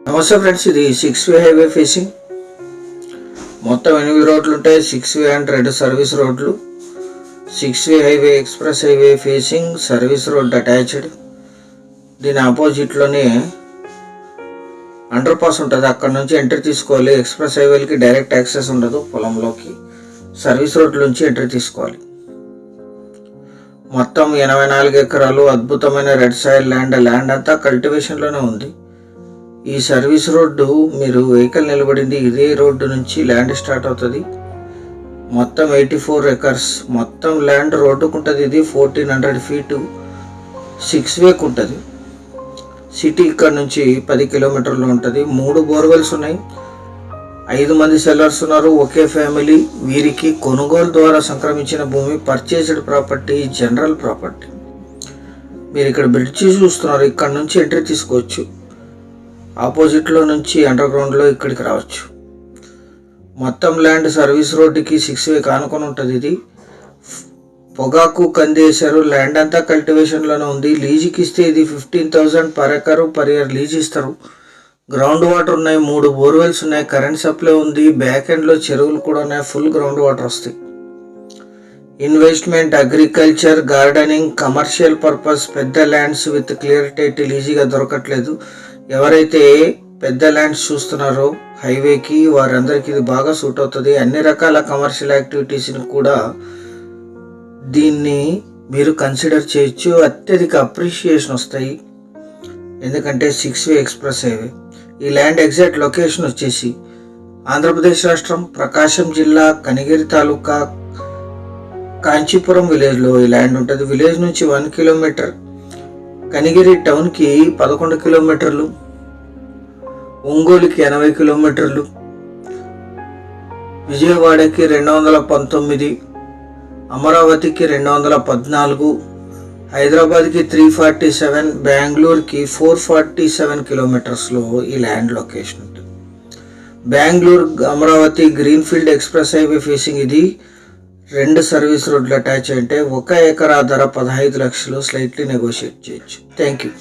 నమస్తే ఫ్రెండ్స్, ఇది 6-వే highway facing. మొత్తం 8 రోడ్లు ఉంటాయి. 6-వే అండ్ 2 సర్వీస్ రోడ్లు. 6-వే highway express highway facing, service road attached. దీని ఆపోజిట్లోనే అండర్ పాస్ ఉంటుంది, అక్కడ నుంచి ఎంట్రీ తీసుకోవాలి. ఎక్స్ప్రెస్ హైవేకి డైరెక్ట్ యాక్సెస్ ఉండదు పొలంలోకి, సర్వీస్ రోడ్ నుంచి ఎంట్రీ తీసుకోవాలి. మొత్తం 84 ఎకరాలు అద్భుతమైన రెడ్ సాయిల్ ల్యాండ్ అంతా కల్టివేషన్లోనే ఉంది. ఈ సర్వీస్ రోడ్డు మీరు వెహికల్ నిలబడింది ఇదే రోడ్డు నుంచి ల్యాండ్ స్టార్ట్ అవుతుంది. మొత్తం 84 ఎకర్స్ మొత్తం ల్యాండ్ రోడ్డుకు ఉంటుంది. ఇది 1400 ఫీటు 6-వేకి ఉంటుంది. సిటీ ఇక్కడ నుంచి 10 కిలోమీటర్లు ఉంటుంది. 3 బోర్వెల్స్ ఉన్నాయి. 5 మంది సెల్లర్స్ ఉన్నారు, ఒకే ఫ్యామిలీ. వీరికి కొనుగోలు ద్వారా సంక్రమించిన భూమి, పర్చేస్డ్ ప్రాపర్టీ, జనరల్ ప్రాపర్టీ. మీరు ఇక్కడ బ్రిడ్జి చూస్తున్నారు, ఇక్కడ నుంచి ఎంట్రీ తీసుకోవచ్చు. ఆపోజిట్లో నుంచి అండర్ గ్రౌండ్లో ఇక్కడికి రావచ్చు. మొత్తం ల్యాండ్ సర్వీస్ రోడ్డుకి 6-వే కానుకొని ఉంటుంది. ఇది పొగాకు కంది వేశారు. ల్యాండ్ అంతా కల్టివేషన్లోనే ఉంది. లీజుకి ఇస్తే ఇది 15,000 per acre per year lease ఇస్తారు. గ్రౌండ్ వాటర్ ఉన్నాయి, 3 బోర్వెల్స్ ఉన్నాయి, కరెంట్ సప్లై ఉంది, బ్యాక్ ఎండ్లో చెరువులు కూడా ఉన్నాయి, ఫుల్ గ్రౌండ్ వాటర్ వస్తాయి. Investment, agriculture, gardening, commercial purpose, పెద్ద ల్యాండ్స్ విత్ క్లియర్ టైటిల్ ఈజీగా దొరకట్లేదు. ఎవరైతే పెద్ద ల్యాండ్స్ చూస్తున్నారో హైవేకి, వారందరికీ ఇది బాగా సూట్ అవుతుంది. అన్ని రకాల కమర్షియల్ యాక్టివిటీస్ని కూడా దీన్ని మీరు కన్సిడర్ చేయొచ్చు. అత్యధిక అప్రిషియేషన్ వస్తాయి, ఎందుకంటే 6-వే ఎక్స్ప్రెస్ హైవే. ఈ ల్యాండ్ ఎగ్జాక్ట్ లొకేషన్ వచ్చేసి ఆంధ్రప్రదేశ్ రాష్ట్రం, ప్రకాశం జిల్లా, కనిగిరి తాలూకా, కాంచీపురం విలేజ్లో ఈ ల్యాండ్ ఉంటుంది. విలేజ్ నుంచి 1 కిలోమీటర్, కనిగిరి టౌన్కి 11 కిలోమీటర్లు, ఒంగోలుకి 80 కిలోమీటర్లు, విజయవాడకి 219, అమరావతికి 214, హైదరాబాద్కి 347, బెంగళూరుకి 447 కిలోమీటర్స్లో ఈ ల్యాండ్ లొకేషన్ ఉంటుంది. Bengaluru Amaravati greenfield express highway facing. ఇది 2 సర్వీస్ రోడ్లు అటాచ్ అంటే 1 ఎకరా ధర 15 లక్షలు, స్లైట్లీ నెగోషియేట్ చేయొచ్చు. Thank you.